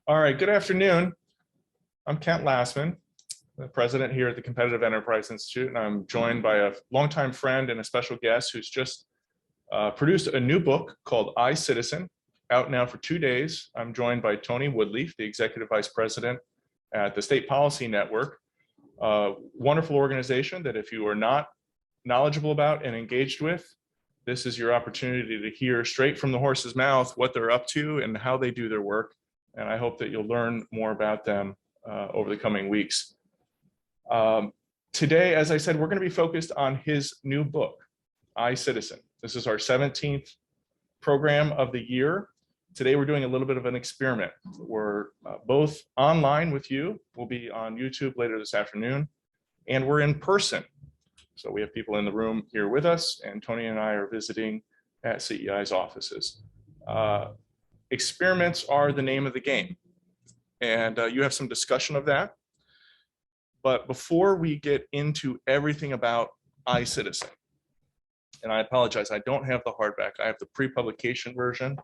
All right, good afternoon. I'm Kent Lassman, the president here at the Competitive Enterprise Institute, and I'm joined by a longtime friend and a special guest who's just produced a new book called I, Citizen, out now for 2 days. I'm joined by Tony Woodlief, the executive vice president at the State Policy Network, a wonderful organization that if you are not knowledgeable about and engaged with, this is your opportunity to hear straight from the horse's mouth what they're up to and how they do their work. And I hope that you'll learn more about them over the coming weeks. Today, as I said, we're going to be focused on his new book, I, Citizen. This is our 17th program of the year. Today, we're doing a little bit of an experiment. We're both online with you. We'll be on YouTube later this afternoon, and we're in person. So we have people in the room here with us, and Tony and I are visiting at CEI's offices. Experiments are the name of the game, and you have some discussion of that. But before we get into everything about I, Citizen, and I apologize, I don't have the hardback. I have the pre-publication version,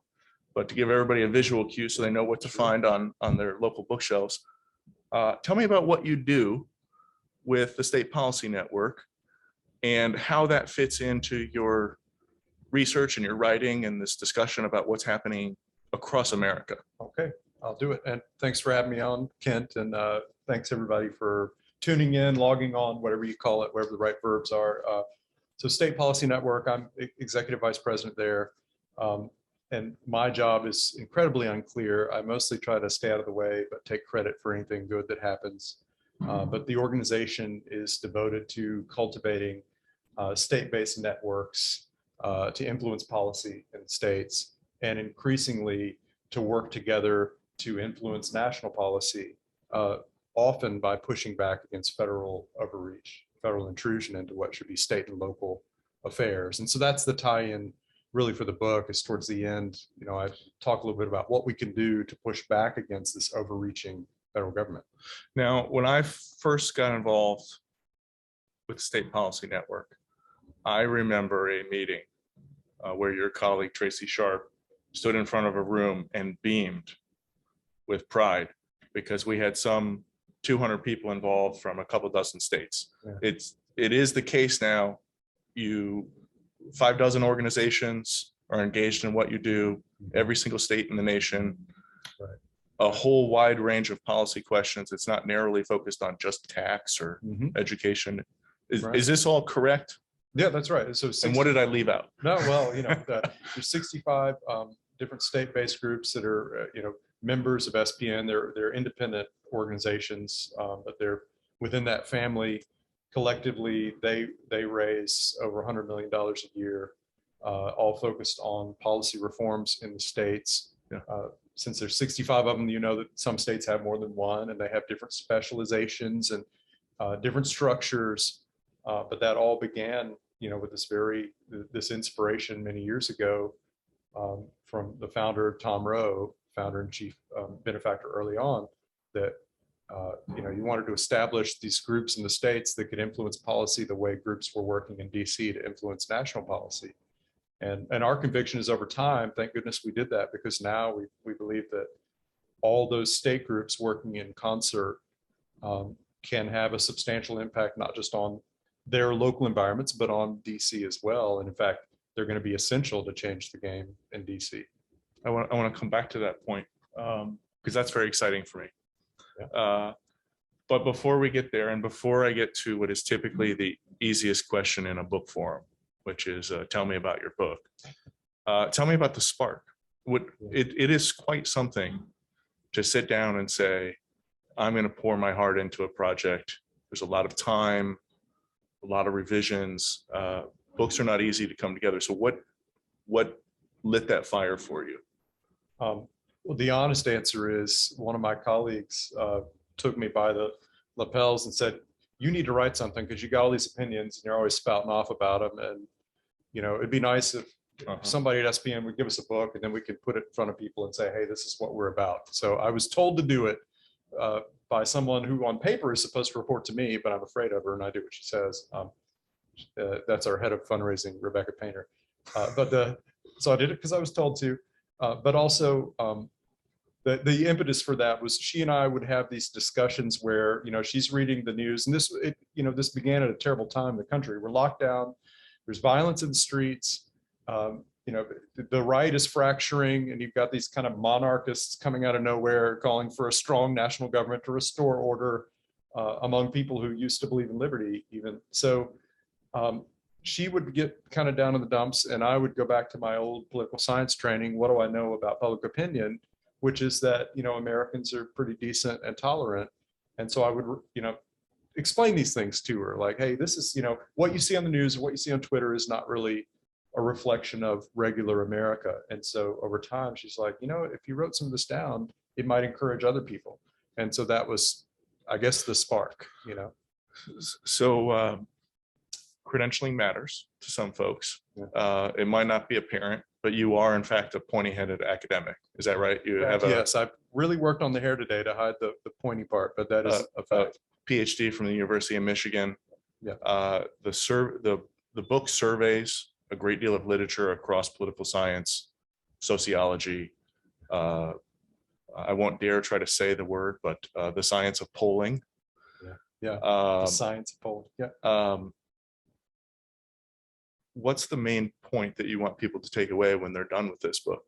but to give everybody a visual cue so they know what to find on their local bookshelves, tell me about what you do with the State Policy Network and how that fits into your research and your writing and this discussion about what's happening across America. Okay, I'll do it. And thanks for having me on, Kent. And thanks everybody for tuning in, logging on, whatever you call it, whatever the right verbs are. So State Policy Network, I'm executive vice president there. And my job is incredibly unclear. I mostly try to stay out of the way, but take credit for anything good that happens. But the organization is devoted to cultivating state-based networks to influence policy in states, and increasingly to work together to influence national policy, often by pushing back against federal overreach, federal intrusion into what should be state and local affairs. And so that's the tie-in really for the book, is towards the end, you know, I talk a little bit about what we can do to push back against this overreaching federal government. Now, when I first got involved with the State Policy Network, I remember a meeting where your colleague, Tracy Sharp, stood in front of a room and beamed with pride because we had some 200 people involved from a couple dozen states. Yeah. It is the case now. 5 organizations are engaged in what you do, every single state in the nation, right. A whole wide range of policy questions. It's not narrowly focused on just tax or education. Is this all correct? Yeah, that's right. So and what did I leave out? No, well, you know, there's 65 different state-based groups that are, you know, members of SPN. They're independent organizations, but they're within that family. Collectively, they raise over $100 million a year, all focused on policy reforms in the states. Yeah. Since there's 65 of them, you know that some states have more than one, and they have different specializations and different structures. But that all began, you know, with this inspiration many years ago from the founder, Tom Rowe, founder and chief benefactor early on, that you know, you wanted to establish these groups in the states that could influence policy the way groups were working in DC to influence national policy. And our conviction is, over time, thank goodness we did that, because now we believe that all those state groups working in concert can have a substantial impact, not just on their local environments, but on DC as well. And in fact, they're going to be essential to change the game in DC. I want to come back to that point because that's very exciting for me. Yeah. But before we get there, and before I get to what is typically the easiest question in a book forum, which is tell me about your book. Tell me about the spark. It is quite something to sit down and say, I'm going to pour my heart into a project. There's a lot of time, a lot of revisions. Books are not easy to come together. So what lit that fire for you? Well, the honest answer is, one of my colleagues took me by the lapels and said, you need to write something because you got all these opinions and you're always spouting off about them. And, you know, it'd be nice if somebody at SPN would give us a book, and then we could put it in front of people and say, hey, this is what we're about. So I was told to do it by someone who on paper is supposed to report to me, but I'm afraid of her and I do what she says. That's our head of fundraising, Rebecca Painter. So I did it because I was told to, but also the impetus for that was she and I would have these discussions where, she's reading the news, and this began at a terrible time in the country. We're locked down. There's violence in the streets. The right is fracturing, and you've got these kind of monarchists coming out of nowhere calling for a strong national government to restore order among people who used to believe in liberty even. So she would get kind of down in the dumps, and I would go back to my old political science training. What do I know about public opinion? Which is that, Americans are pretty decent and tolerant. And so I would, explain these things to her, like, hey, this is, what you see on the news, what you see on Twitter is not really a reflection of regular America. And so over time, she's like, if you wrote some of this down, it might encourage other people. And so that was, I guess, the spark, So credentialing matters to some folks. Yeah. It might not be apparent, but you are in fact a pointy-headed academic. Is that right? You have yes, I've really worked on the hair today to hide the pointy part, but that is a fact. PhD from the University of Michigan. Yeah. The book surveys a great deal of literature across political science, sociology. I won't dare try to say the word, but the science of polling. Yeah. The science of polling. Yeah. What's the main point that you want people to take away when they're done with this book?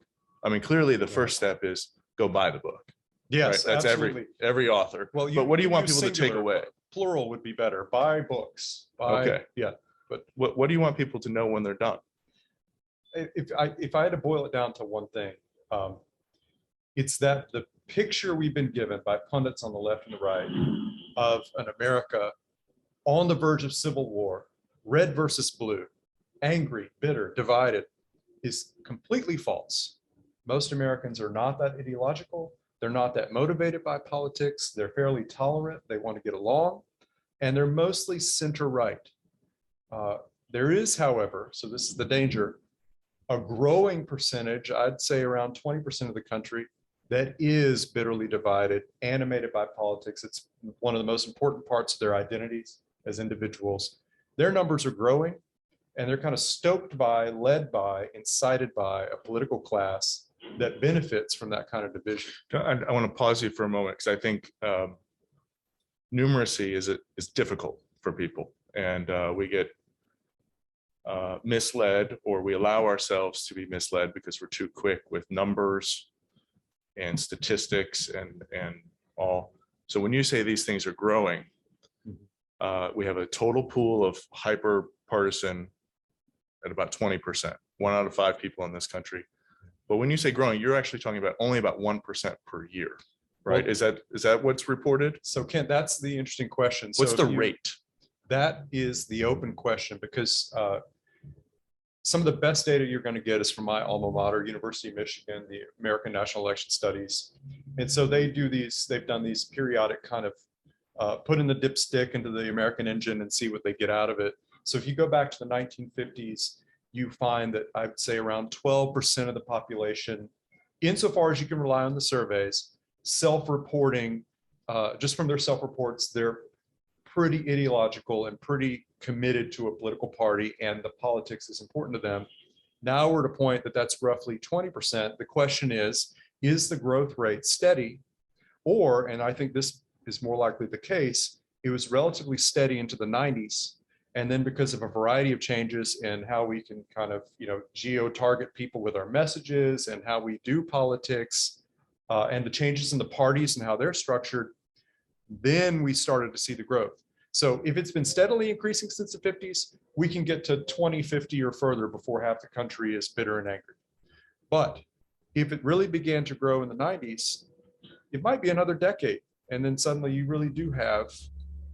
I mean, clearly the first step is go buy the book. Yes, right? That's absolutely. every author. Well, but what do you want people to take away? Plural would be better. Buy books. Okay. Yeah. But what do you want people to know when they're done? If I had to boil it down to one thing, it's that the picture we've been given by pundits on the left and the right of an America on the verge of civil war, red versus blue, angry, bitter, divided, is completely false. Most Americans are not that ideological. They're not that motivated by politics. They're fairly tolerant. They want to get along, and they're mostly center-right. There is, however, so this is the danger, a growing percentage, I'd say around 20% of the country, that is bitterly divided, animated by politics. It's one of the most important parts of their identities as individuals. Their numbers are growing, and they're kind of stoked by, led by, incited by a political class that benefits from that kind of division. I want to pause you for a moment, because I think numeracy is difficult for people, and we get misled, or we allow ourselves to be misled because we're too quick with numbers and statistics and all. So when you say these things are growing, we have a total pool of hyper partisan at about 20%, 1 out of 5 people in this country. But when you say growing, you're actually talking about only about 1% per year, right? Well, is that what's reported? So Kent, that's the interesting question. What's so the rate? That is the open question, because some of the best data you're going to get is from my alma mater, University of Michigan, the American National Election Studies. And so they've done these periodic kind of put in the dipstick into the American engine and see what they get out of it. So if you go back to the 1950s, you find that I'd say around 12% of the population, insofar as you can rely on the surveys, self-reporting, just from their self-reports, they're pretty ideological and pretty committed to a political party, and the politics is important to them. Now we're at a point that that's roughly 20%. The question is the growth rate steady? Or, and I think this is more likely the case, it was relatively steady into the 90s. And then because of a variety of changes in how we can kind of, geo-target people with our messages and how we do politics, and the changes in the parties and how they're structured, then we started to see the growth. So if it's been steadily increasing since the 50s, we can get to 2050 or further before half the country is bitter and angry. But if it really began to grow in the 90s, it might be another decade. And then suddenly you really do have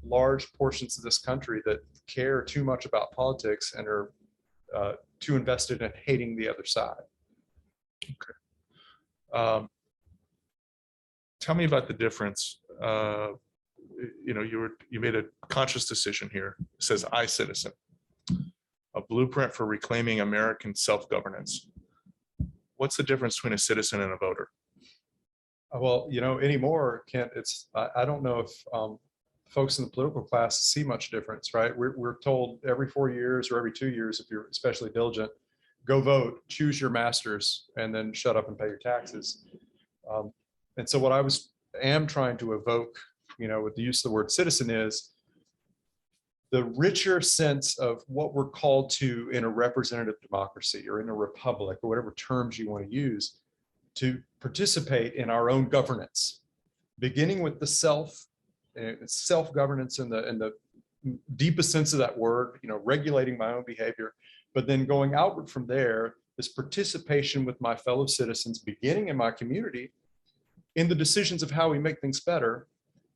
large portions of this country that care too much about politics and are too invested in hating the other side. Okay. Tell me about the difference. You made a conscious decision here. It says I, citizen, a blueprint for reclaiming American self-governance. What's the difference between a citizen and a voter? Well, anymore, Kent, I don't know if folks in the political class see much difference, right? We're told every 4 years or every 2 years, if you're especially diligent, go vote, choose your masters, and then shut up and pay your taxes. And so what I am trying to evoke, with the use of the word citizen, is the richer sense of what we're called to in a representative democracy or in a republic, or whatever terms you want to use, to participate in our own governance, beginning with the self-governance in the deepest sense of that word, regulating my own behavior, but then going outward from there, this participation with my fellow citizens, beginning in my community, in the decisions of how we make things better.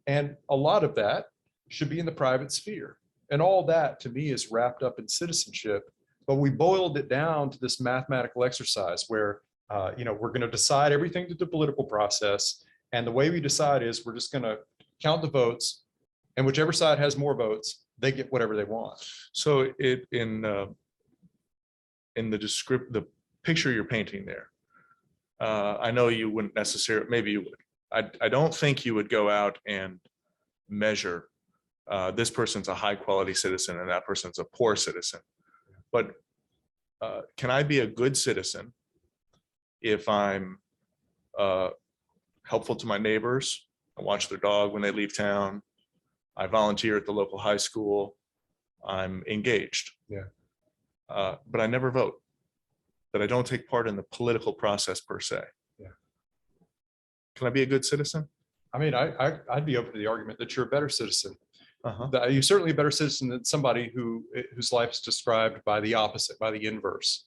And a lot of that should be in the private sphere. And all that, to me, is wrapped up in citizenship. But we boiled it down to this mathematical exercise where, we're going to decide everything through the political process. And the way we decide is we're just going to count the votes, and whichever side has more votes, they get whatever they want. So in the the picture you're painting there, I know you wouldn't necessarily, maybe you would. I don't think you would go out and measure this person's a high quality citizen and that person's a poor citizen. But can I be a good citizen if I'm helpful to my neighbors? I watch their dog when they leave town. I volunteer at the local high school. I'm engaged. Yeah. But I never vote. That I don't take part in the political process per se. Yeah. Can I be a good citizen? I mean, I'd be open to the argument that you're a better citizen. Uh-huh. You're certainly a better citizen than somebody whose life is described by the opposite, by the inverse.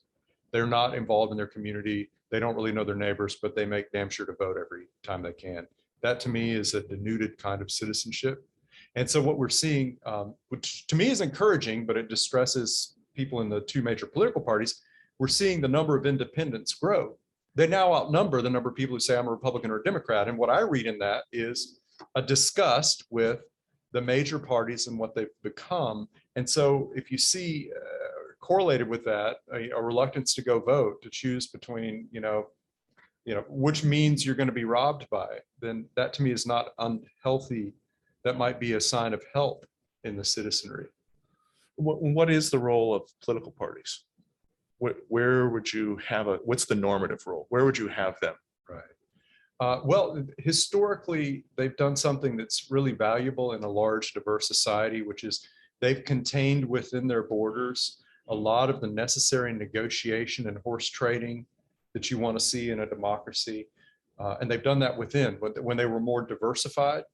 They're not involved in their community. They don't really know their neighbors, but they make damn sure to vote every time they can. That to me is a denuded kind of citizenship. And so what we're seeing, which to me is encouraging, but it distresses people in the two major political parties, we're seeing the number of independents grow. They now outnumber the number of people who say I'm a Republican or a Democrat. And what I read in that is a disgust with the major parties and what they've become. And so if you see correlated with that, a reluctance to go vote, to choose between, which means you're going to be robbed by, then that to me is not unhealthy. That might be a sign of health in the citizenry. What is the role of political parties? Where would you have what's the normative role? Where would you have them? Right. Well, historically, they've done something that's really valuable in a large, diverse society, which is they've contained within their borders a lot of the necessary negotiation and horse trading that you want to see in a democracy. And they've done that when they were more diversified.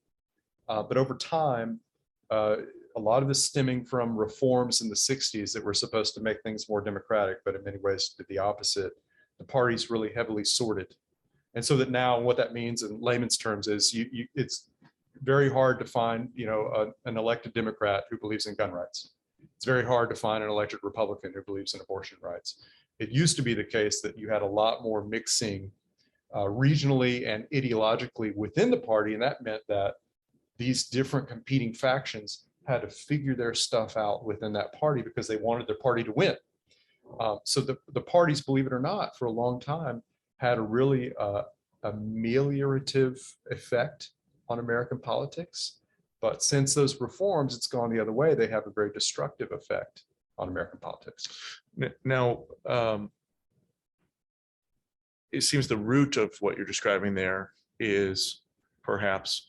But over time, a lot of this stemming from reforms in the 60s that were supposed to make things more democratic, but in many ways did the opposite. The parties really heavily sorted. And so that now what that means in layman's terms is it's very hard to find, an elected Democrat who believes in gun rights. It's very hard to find an elected Republican who believes in abortion rights. It used to be the case that you had a lot more mixing regionally and ideologically within the party. And that meant that these different competing factions had to figure their stuff out within that party because they wanted their party to win. So the parties, believe it or not, for a long time had a really ameliorative effect on American politics. But since those reforms, it's gone the other way. They have a very destructive effect on American politics. Now, it seems the root of what you're describing there is perhaps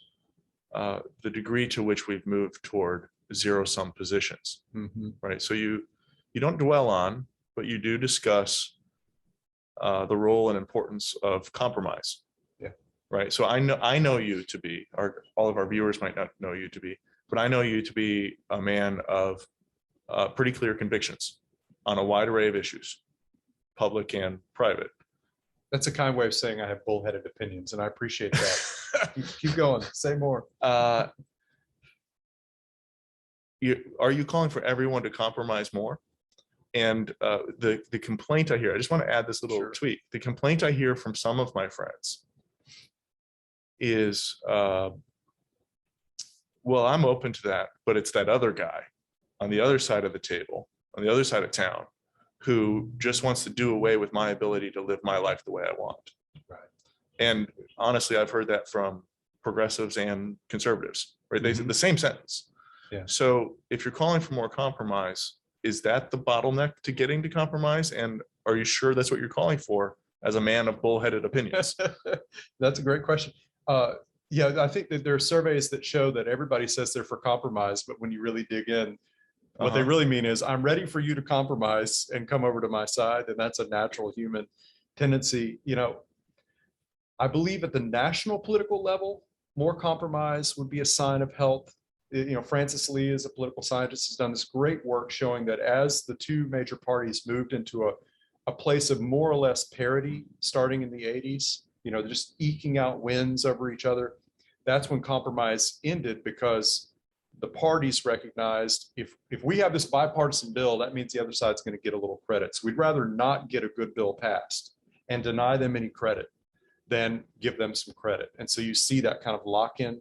the degree to which we've moved toward zero-sum positions, right? So you don't dwell on, but you do discuss the role and importance of compromise. Yeah. Right. So I know you to be, all of our viewers might not know you to be, but I know you to be a man of pretty clear convictions on a wide array of issues, public and private. That's a kind way of saying I have bullheaded opinions, and I appreciate that. keep going. Say more. Are you calling for everyone to compromise more? And the complaint I hear, I just want to add this little tweak. The complaint I hear from some of my friends is, well, I'm open to that, but it's that other guy on the other side of the table, on the other side of town, who just wants to do away with my ability to live my life the way I want. Right. And honestly, I've heard that from progressives and conservatives, right? They say the same sentence. Yeah. So if you're calling for more compromise, is that the bottleneck to getting to compromise? And are you sure that's what you're calling for as a man of bullheaded opinions? That's a great question. Yeah, I think that there are surveys that show that everybody says they're for compromise, but when you really dig in, what they really mean is I'm ready for you to compromise and come over to my side. And that's a natural human tendency. I believe at the national political level, more compromise would be a sign of health. Francis Lee is a political scientist, has done this great work showing that as the two major parties moved into a place of more or less parity starting in the 80s, just eking out wins over each other, that's when compromise ended, because the parties recognized if we have this bipartisan bill, that means the other side's going to get a little credit. So we'd rather not get a good bill passed and deny them any credit than give them some credit. And so you see that kind of lock-in.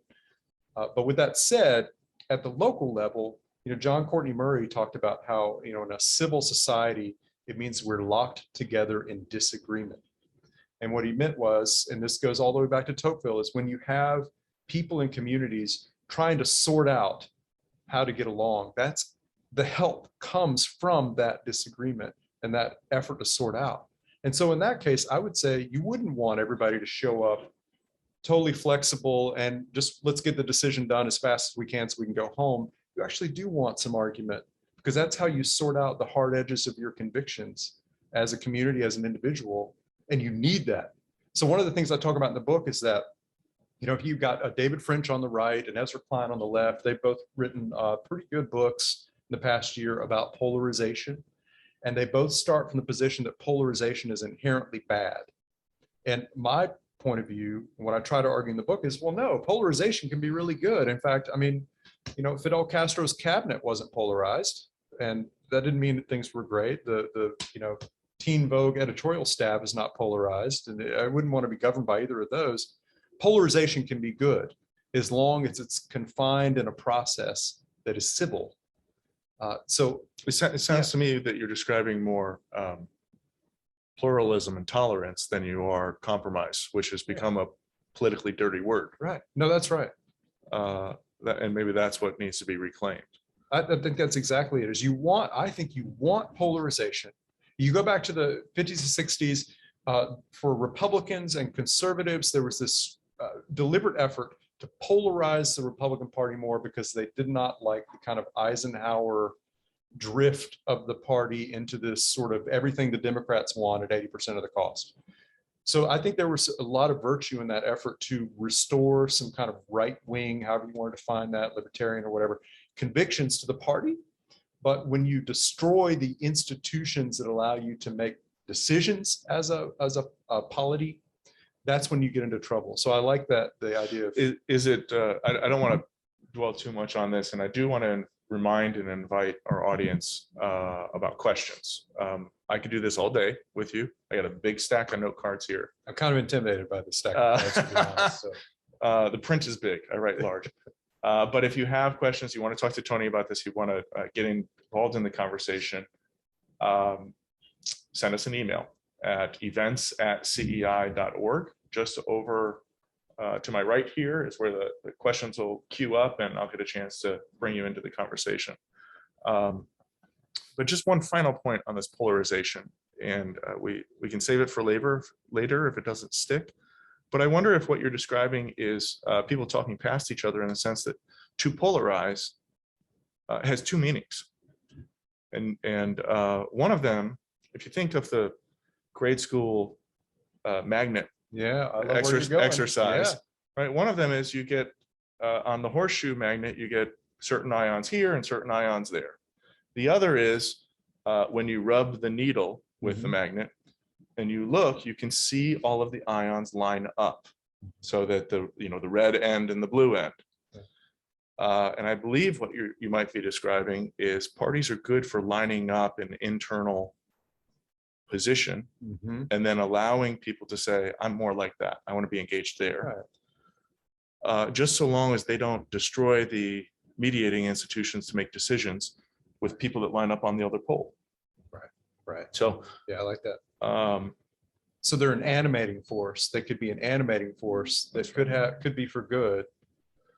But with that said, at the local level, John Courtney Murray talked about how, in a civil society, it means we're locked together in disagreement. And what he meant was, and this goes all the way back to Tocqueville, is when you have people in communities trying to sort out how to get along, that's the help comes from that disagreement and that effort to sort out. And so in that case, I would say you wouldn't want everybody to show up totally flexible and just let's get the decision done as fast as we can so we can go home. You actually do want some argument, because that's how you sort out the hard edges of your convictions as a community, as an individual, and you need that. So one of the things I talk about in the book is that, if you've got David French on the right and Ezra Klein on the left, they've both written pretty good books in the past year about polarization. And they both start from the position that polarization is inherently bad. And my point of view, what I try to argue in the book is, well, no, polarization can be really good. In fact, Fidel Castro's cabinet wasn't polarized, and that didn't mean that things were great. The Teen Vogue editorial staff is not polarized, and I wouldn't want to be governed by either of those. Polarization can be good as long as it's confined in a process that is civil. So it sounds to me that you're describing more pluralism and tolerance than you are compromise, which has become a politically dirty word. Right. No, that's right. And maybe that's what needs to be reclaimed. I think that's exactly it. I think you want polarization. You go back to the 50s and 60s, for Republicans and conservatives, there was this deliberate effort to polarize the Republican Party more because they did not like the kind of Eisenhower drift of the party into this sort of everything the Democrats want at 80% of the cost. So I think there was a lot of virtue in that effort to restore some kind of right wing, however you want to define that, libertarian or whatever, convictions to the party. But when you destroy the institutions that allow you to make decisions as a polity, that's when you get into trouble. So I like that, the idea of I don't want to dwell too much on this, and I do want to remind and invite our audience about questions. I could do this all day with you. I got a big stack of note cards here. I'm kind of intimidated by the stack of cards, to be honest, so. The print is big. I write large. But if you have questions, you want to talk to Tony about this, you want to get involved in the conversation, send us an email at events@cei.org. Just over to my right here is where the questions will queue up, and I'll get a chance to bring you into the conversation. But just one final point on this polarization, and we can save it for later if it doesn't stick. But I wonder if what you're describing is people talking past each other, in the sense that to polarize has two meanings. And one of them, if you think of the grade school magnet exercise, right? One of them is you get on the horseshoe magnet, you get certain ions here and certain ions there. The other is when you rub the needle with the magnet and you look, you can see all of the ions line up, so that the red end and the blue end. And I believe what you might be describing is parties are good for lining up an internal position and then allowing people to say, I'm more like that. I want to be engaged there. Right. Just so long as they don't destroy the mediating institutions to make decisions with people that line up on the other pole. Right. So yeah, I like that. So they're an animating force. They could be an animating force that could be for good.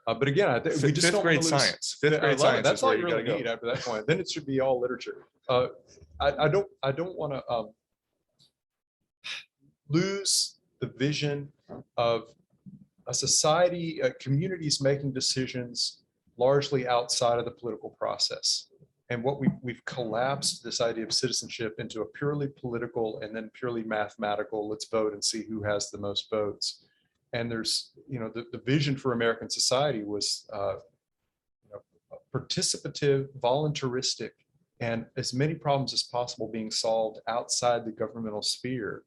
But again, I think we just don't grade science. Fifth grade science. That's all you really need after that point. Then it should be all literature. I don't want to lose the vision of a society, communities making decisions largely outside of the political process. And what we've collapsed this idea of citizenship into a purely political and then purely mathematical, let's vote and see who has the most votes. And there's, the vision for American society was participative, voluntaristic, and as many problems as possible being solved outside the governmental sphere,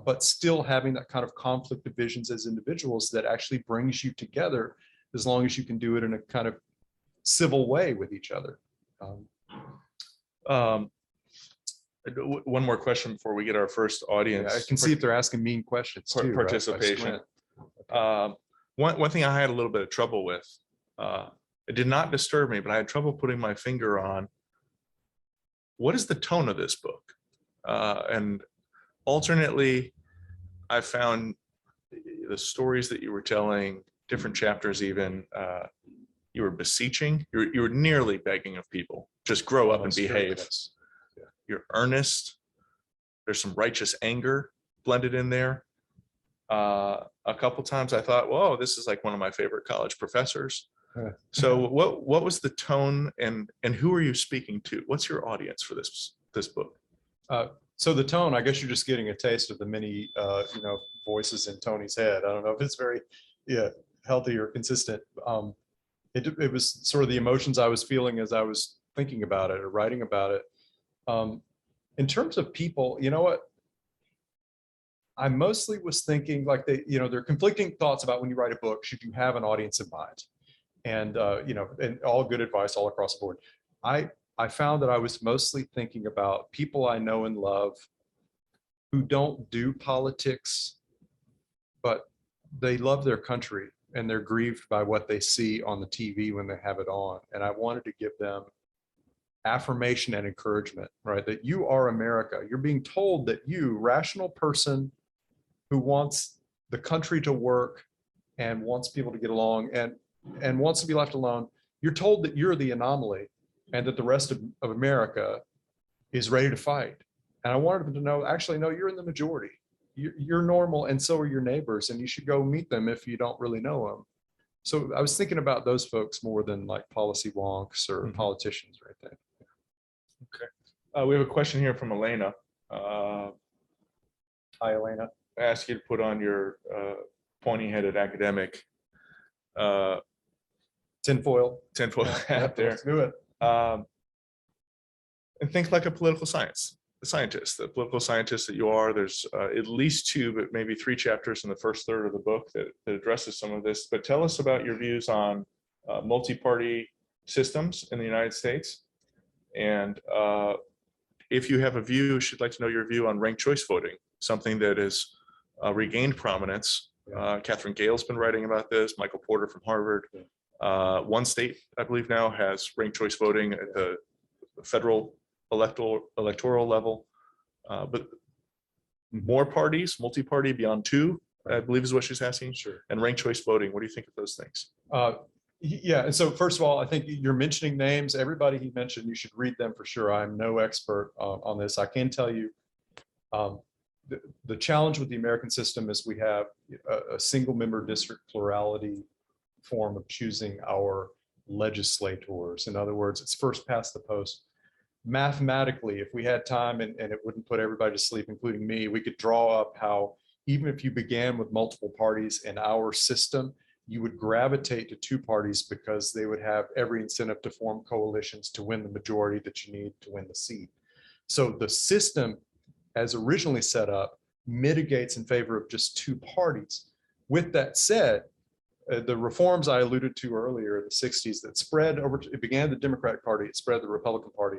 but still having that kind of conflict of visions as individuals that actually brings you together, as long as you can do it in a kind of civil way with each other. One more question before we get our first audience. I can see if they're asking mean questions too. Participation. Right? One thing I had a little bit of trouble with, it did not disturb me, but I had trouble putting my finger on what is the tone of this book. And alternately, I found the stories that you were telling, different chapters even, you were beseeching, you were nearly begging of people, just grow up and behave. Yeah. You're earnest. There's some righteous anger blended in there. A couple times I thought, whoa, this is like one of my favorite college professors. So what was the tone, and who are you speaking to? What's your audience for this book? So the tone, I guess you're just getting a taste of the many voices in Tony's head. I don't know if it's very healthy or consistent. It was sort of the emotions I was feeling as I was thinking about it or writing about it. In terms of people, you know what? I mostly was thinking like there are conflicting thoughts about when you write a book, should you have an audience in mind? And, and all good advice all across the board. I found that I was mostly thinking about people I know and love who don't do politics, but they love their country and they're grieved by what they see on the TV when they have it on. And I wanted to give them affirmation and encouragement, right? That you are America. You're being told that you, rational person who wants the country to work and wants people to get along and wants to be left alone, you're told that you're the anomaly and that the rest of America is ready to fight. And I wanted them to know, actually, no, you're in the majority. You're normal, and so are your neighbors, and you should go meet them if you don't really know them. So I was thinking about those folks more than like policy wonks or politicians right there. Okay. We have a question here from Elena. Hi, Elena. I ask you to put on your pointy-headed academic tinfoil hat there. Let's do it. And think like a political scientist, the political scientist that you are. There's at least 2, but maybe 3 chapters in the first third of the book that addresses some of this. But tell us about your views on multi-party systems in the United States. And if you have a view, should like to know your view on ranked choice voting, something that has regained prominence. Catherine Gale's been writing about this, Michael Porter from Harvard. One state, I believe now, has ranked choice voting at the federal electoral level, but more parties, multi-party beyond 2, I believe is what she's asking. Sure. And ranked choice voting, what do you think of those things? Yeah, and so first of all, I think you're mentioning names. Everybody he mentioned, you should read them for sure. I'm no expert on this. I can tell you the challenge with the American system is we have a single member district plurality form of choosing our legislators. In other words, it's first past the post. Mathematically, if we had time and it wouldn't put everybody to sleep, including me, we could draw up how even if you began with multiple parties in our system, you would gravitate to 2 parties because they would have every incentive to form coalitions to win the majority that you need to win the seat. So the system, as originally set up, mitigates in favor of just 2 parties. With that said, the reforms I alluded to earlier in the 60s that spread over, it began the Democratic Party, it spread the Republican Party.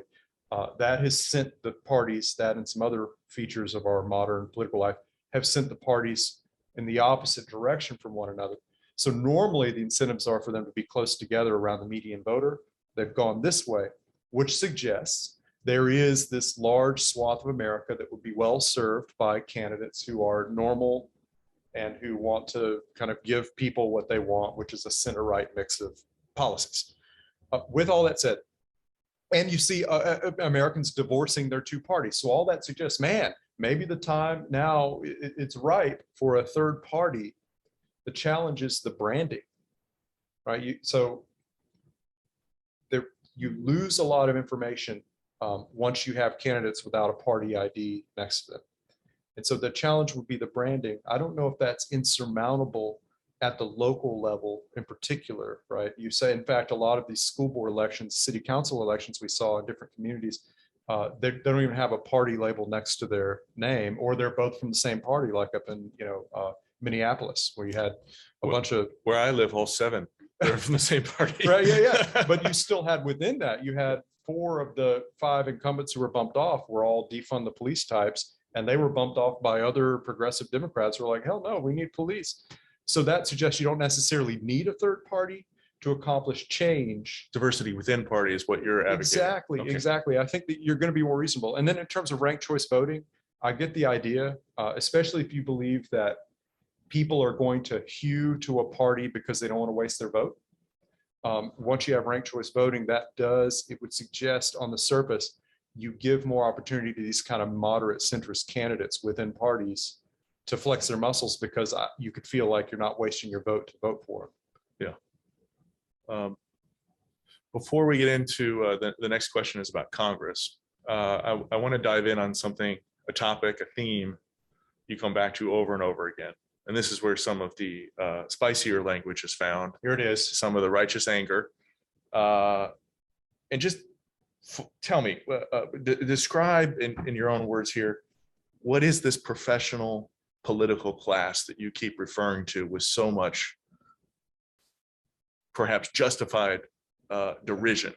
That has sent the parties, that and some other features of our modern political life, have sent the parties in the opposite direction from one another. So normally the incentives are for them to be close together around the median voter. They've gone this way, which suggests there is this large swath of America that would be well served by candidates who are normal and who want to kind of give people what they want, which is a center-right mix of policies. With all that said, and you see Americans divorcing their 2 parties. So all that suggests, man, maybe the time now it's ripe for a third party The challenge is the branding, right? So there, you lose a lot of information once you have candidates without a party ID next to them. And so the challenge would be the branding. I don't know if that's insurmountable at the local level in particular, right? You say, in fact, a lot of these school board elections, city council elections we saw in different communities, they don't even have a party label next to their name, or they're both from the same party, like up in, Minneapolis, where you had a bunch of. Where I live, all 7, they're from the same party. Right, yeah. But you still had within that, you had 4 of the 5 incumbents who were bumped off were all defund the police types, and they were bumped off by other progressive Democrats who were like, hell no, we need police. So that suggests you don't necessarily need a third party to accomplish change. Diversity within party is what you're advocating. Exactly, Okay. exactly. I think that you're going to be more reasonable. And then in terms of ranked choice voting, I get the idea, especially if you believe that people are going to hew to a party because they don't want to waste their vote. Once you have ranked choice voting, it would suggest on the surface, you give more opportunity to these kind of moderate centrist candidates within parties to flex their muscles, because you could feel like you're not wasting your vote to vote for them. Yeah. Before we get into the next question is about Congress. I want to dive in on something, a topic, a theme you come back to over and over again. And this is where some of the spicier language is found. Here it is. Some of the righteous anger. And just tell me, describe in your own words here, what is this professional political class that you keep referring to with so much perhaps justified derision?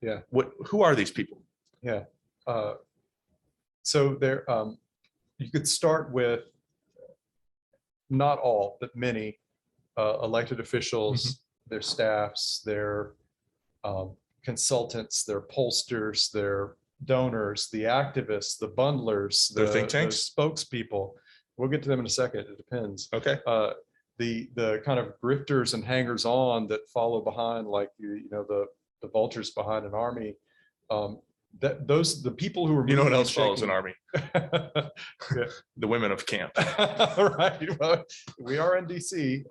Yeah. Who are these people? Yeah. So there, you could start with not all, but many elected officials, their staffs, their consultants, their pollsters, their donors, the activists, the bundlers, Their think tanks? the spokespeople. We'll get to them in a second. It depends. Okay. The kind of grifters and hangers on that follow behind, like the vultures behind an army. The people who are, you know what else follows an army? Yeah. The women of camp. Right. Well, we are in DC.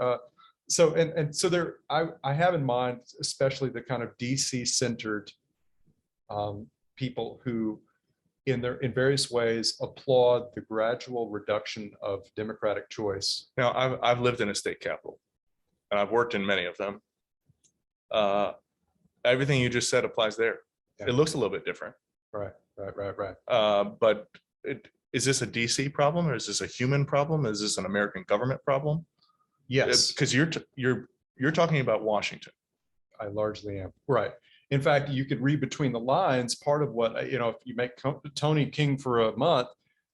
So there, I have in mind, especially the kind of DC centered people who in various ways applaud the gradual reduction of democratic choice. Now, I've lived in a state capitol and I've worked in many of them. Everything you just said applies there. Yeah. It looks a little bit different. Right. But is this a DC problem, or is this a human problem? Is this an American government problem? Yes. Because you're talking about Washington. I largely am. Right. In fact, you could read between the lines. Part of what, if you make Tony king for a month,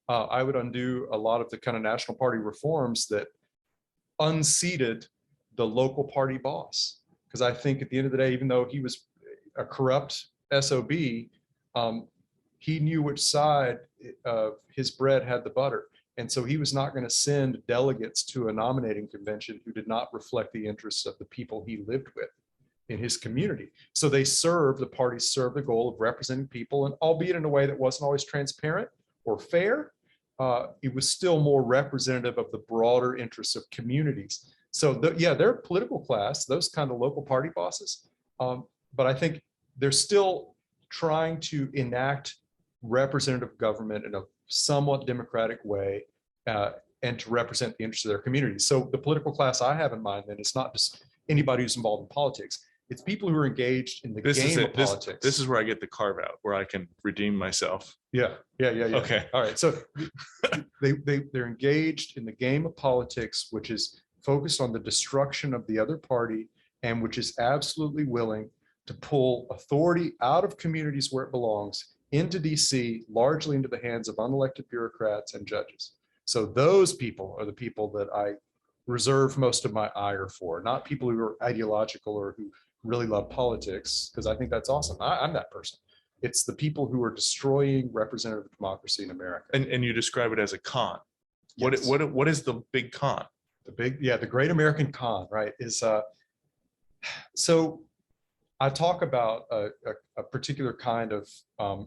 I would undo a lot of the kind of national party reforms that unseated the local party boss. Because I think at the end of the day, even though he was a corrupt SOB, he knew which side of his bread had the butter. And so he was not going to send delegates to a nominating convention who did not reflect the interests of the people he lived with in his community. So the parties served the goal of representing people, and albeit in a way that wasn't always transparent or fair, it was still more representative of the broader interests of communities. So they're a political class, those kind of local party bosses. But I think they're still trying to enact representative government in a somewhat democratic way, and to represent the interests of their community. So the political class I have in mind then is not just anybody who's involved in politics. It's people who are engaged in the game of politics. This is where I get the carve out, where I can redeem myself. Yeah. Okay. All right. So they're engaged in the game of politics, which is focused on the destruction of the other party, and which is absolutely willing to pull authority out of communities where it belongs into DC, largely into the hands of unelected bureaucrats and judges. So those people are the people that I reserve most of my ire for, not people who are ideological or who really love politics, because I think that's awesome. I'm that person. It's the people who are destroying representative democracy in America. And you describe it as a con. Yes. What is the big con? The great American con, right, is so I talk about a particular kind of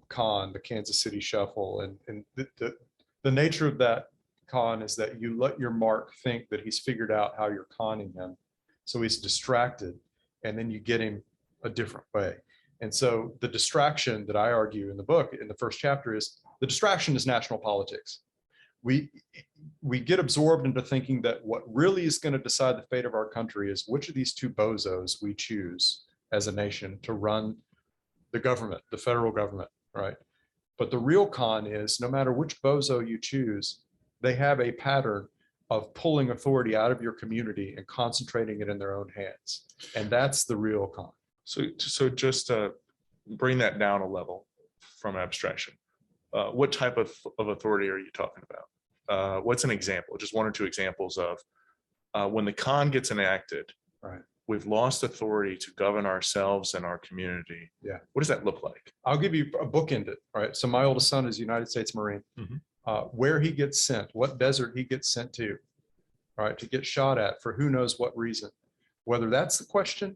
con, the Kansas City Shuffle, and the nature of that con is that you let your mark think that he's figured out how you're conning him. So he's distracted, and then you get him a different way. And so the distraction that I argue in the book, in the first chapter, is the distraction is national politics. We get absorbed into thinking that what really is going to decide the fate of our country is which of these two bozos we choose as a nation to run the government, the federal government, right? But the real con is no matter which bozo you choose, they have a pattern of pulling authority out of your community and concentrating it in their own hands. And that's the real con. So just to bring that down a level from abstraction, what type of authority are you talking about? What's an example, just one or two examples of when the con gets enacted, right? We've lost authority to govern ourselves and our community. Yeah. What does that look like? I'll give you a bookend. Right. So my oldest son is a United States Marine. Where he gets sent, what desert he gets sent to, right, to get shot at for who knows what reason. Whether that's the question,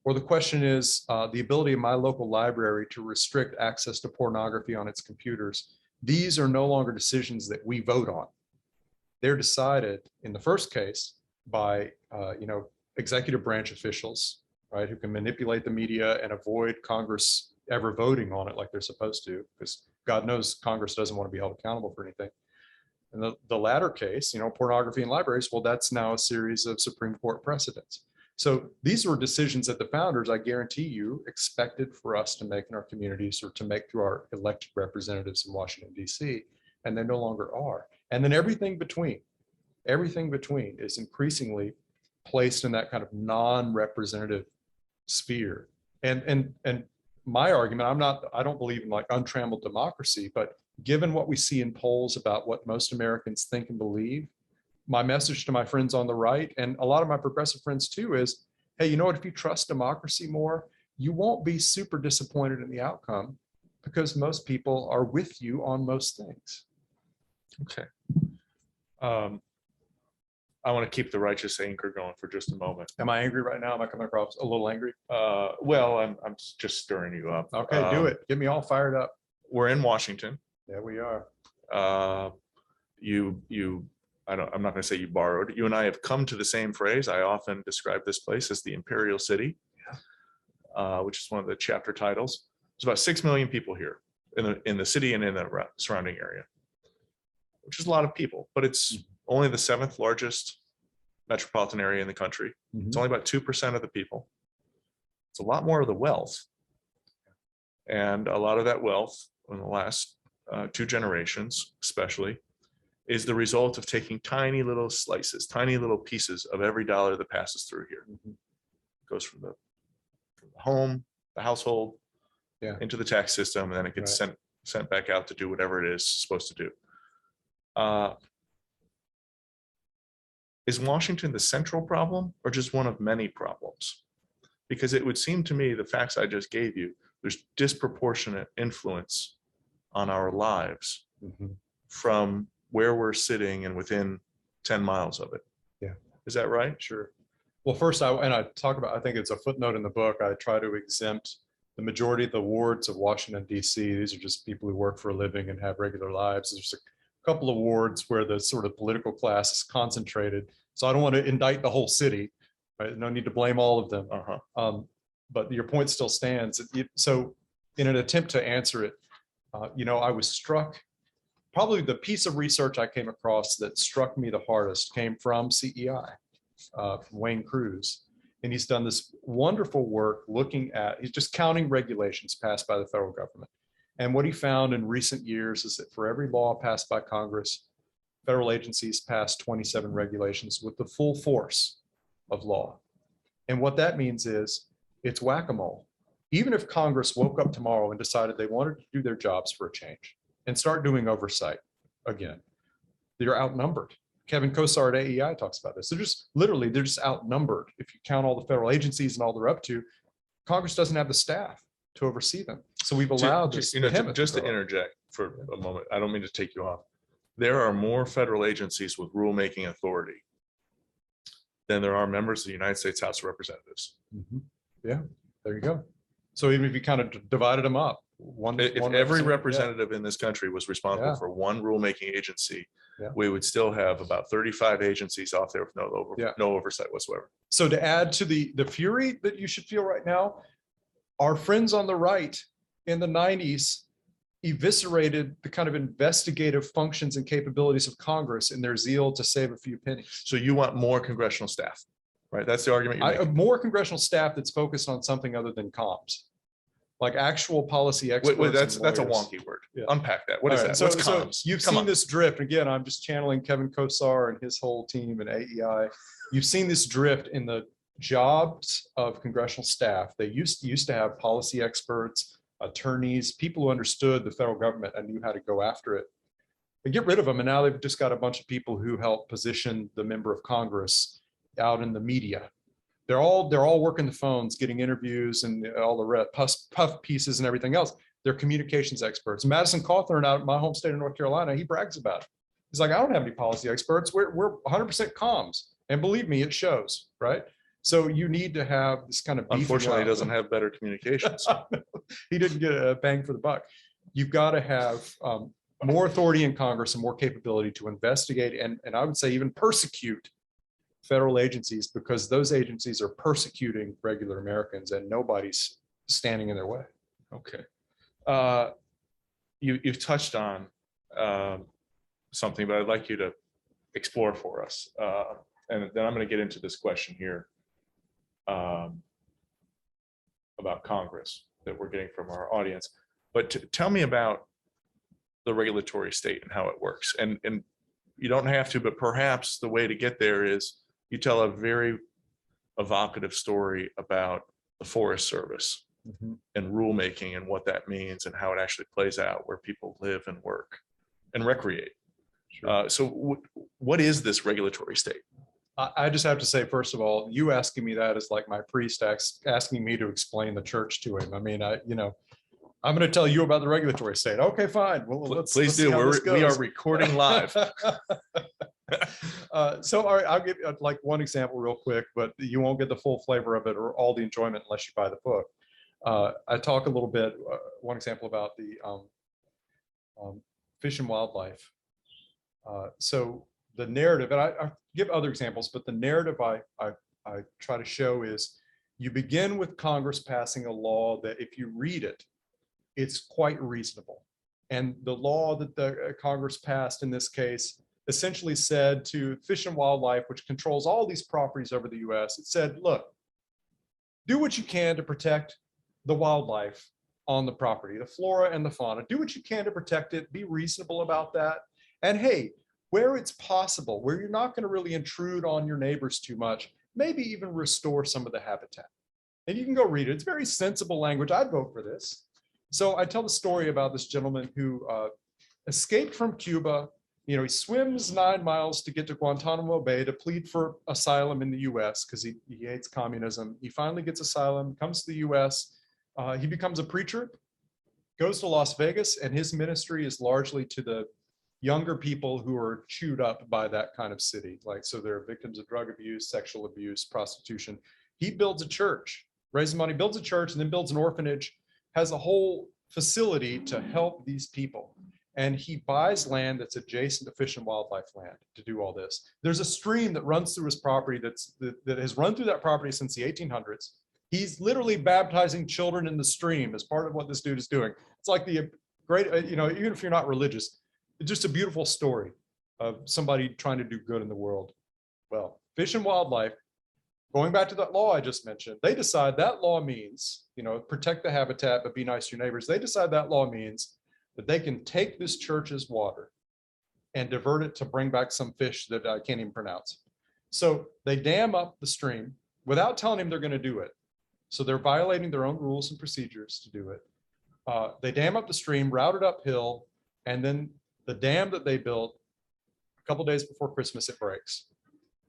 or the question is the ability of my local library to restrict access to pornography on its computers. These are no longer decisions that we vote on. They're decided in the first case by executive branch officials, right, who can manipulate the media and avoid Congress ever voting on it like they're supposed to, because God knows Congress doesn't want to be held accountable for anything. And the latter case, pornography in libraries, well, that's now a series of Supreme Court precedents. So these were decisions that the founders, I guarantee you, expected for us to make in our communities or to make through our elected representatives in Washington, D.C., and they no longer are. And then everything between is increasingly placed in that kind of non-representative sphere. And my argument, I don't believe in like untrammeled democracy, but given what we see in polls about what most Americans think and believe, my message to my friends on the right, and a lot of my progressive friends too, is, hey, you know what, if you trust democracy more, you won't be super disappointed in the outcome because most people are with you on most things. Okay. I want to keep the righteous anger going for just a moment. Am I angry right now? Am I coming across a little angry? Well, I'm just stirring you up. Okay, do it. Get me all fired up. We're in Washington. Yeah, we are. I'm not going to say you borrowed. You and I have come to the same phrase. I often describe this place as the Imperial City, which is one of the chapter titles. There's about 6 million people here in the city and in the surrounding area, which is a lot of people, but it's only the 7th largest metropolitan area in the country. It's only about 2% of the people. It's a lot more of the wealth. And a lot of that wealth in the last 2 generations, especially, is the result of taking tiny little slices, tiny little pieces of every dollar that passes through here. It goes from the home, the household, into the tax system, and then it gets sent back out to do whatever it is supposed to do. Is Washington the central problem or just one of many problems? Because it would seem to me, the facts I just gave you, there's disproportionate influence on our lives from where we're sitting and within 10 miles of it. Yeah. Is that right? Sure. Well, first, I think it's a footnote in the book, I try to exempt the majority of the wards of Washington, D.C. These are just people who work for a living and have regular lives. There's a couple of wards where the sort of political class is concentrated. So I don't want to indict the whole city. Right? No need to blame all of them. But your point still stands. So in an attempt to answer it, I was struck, probably the piece of research I came across that struck me the hardest came from CEI, from Wayne Cruz. And he's done this wonderful work he's just counting regulations passed by the federal government. And what he found in recent years is that for every law passed by Congress, federal agencies passed 27 regulations with the full force of law. And what that means is it's whack-a-mole. Even if Congress woke up tomorrow and decided they wanted to do their jobs for a change and start doing oversight again, they're outnumbered. Kevin Kosar at AEI talks about this. They're just outnumbered. If you count all the federal agencies and all they're up to, Congress doesn't have the staff to oversee them. So we've allowed just to interject for a moment. I don't mean to take you off. There are more federal agencies with rulemaking authority than there are members of the United States House of Representatives. Yeah, there you go. So even if you kind of divided them up, If every representative in this country was responsible Yeah. for one rulemaking agency, Yeah. we would still have about 35 agencies off there with no oversight whatsoever. So to add to the fury that you should feel right now, our friends on the right in the 90s eviscerated the kind of investigative functions and capabilities of Congress in their zeal to save a few pennies. So you want more congressional staff, right? That's the argument you're making. More congressional staff that's focused on something other than comms, like actual policy experts. Wait, that's a lawyers. wonky word. Yeah. Unpack that. What is that? So, What's comms? you've Come seen on. this drift. Again, I'm just channeling Kevin Kosar and his whole team and AEI. You've seen this drift in the jobs of congressional staff. They used to have policy experts, attorneys, people who understood the federal government and knew how to go after it. They get rid of them, and now they've just got a bunch of people who help position the member of Congress out in the media. They're all working the phones, getting interviews and all the puff pieces and everything else. They're communications experts. Madison Cawthorn out in my home state of North Carolina, he brags about it. He's like, I don't have any policy experts. We're 100% comms, and believe me, it shows, right? So you need to have this kind of. Unfortunately, he doesn't have better communications. He didn't get a bang for the buck. You've got to have more authority in Congress and more capability to investigate and I would say even persecute federal agencies, because those agencies are persecuting regular Americans and nobody's standing in their way. Okay. You've touched on something, but I'd like you to explore for us. And then I'm going to get into this question here about Congress that we're getting from our audience. But tell me about the regulatory state and how it works. And you don't have to, but perhaps the way to get there is you tell a very evocative story about the Forest Service and rulemaking and what that means and how it actually plays out where people live and work and recreate. Sure. So what is this regulatory state? I just have to say, first of all, you asking me that is like my priest asking me to explain the church to him. I mean, I'm going to tell you about the regulatory state. Okay, fine. Well, please do. We are recording live. So all right, I'll give like one example real quick, but you won't get the full flavor of it or all the enjoyment unless you buy the book. I talk a little bit, one example about the Fish and Wildlife. So the narrative, and I give other examples, but the narrative I try to show is you begin with Congress passing a law that if you read it, it's quite reasonable. And the law that the Congress passed in this case essentially said to Fish and Wildlife, which controls all these properties over the US, it said, look, do what you can to protect the wildlife on the property, the flora and the fauna. Do what you can to protect it. Be reasonable about that. And hey, where it's possible, where you're not going to really intrude on your neighbors too much, maybe even restore some of the habitat. And you can go read it. It's very sensible language. I'd vote for this. So I tell the story about this gentleman who escaped from Cuba. He swims 9 miles to get to Guantanamo Bay to plead for asylum in the US because he hates communism. He finally gets asylum, comes to the US. He becomes a preacher, goes to Las Vegas, and his ministry is largely to the younger people who are chewed up by that kind of city. So they're victims of drug abuse, sexual abuse, prostitution. He builds a church, raises money, builds a church, and then builds an orphanage, has a whole facility to help these people. And he buys land that's adjacent to Fish and Wildlife land to do all this. There's a stream that runs through his property that has run through that property since the 1800s. He's literally baptizing children in the stream as part of what this dude is doing. It's like the great, even if you're not religious, it's just a beautiful story of somebody trying to do good in the world. Well, Fish and Wildlife, going back to that law I just mentioned, they decide that law means, protect the habitat, but be nice to your neighbors. They decide that law means that they can take this church's water and divert it to bring back some fish that I can't even pronounce. So they dam up the stream without telling him they're going to do it. So they're violating their own rules and procedures to do it. They dam up the stream, route it uphill, and then the dam that they built a couple days before Christmas, it breaks,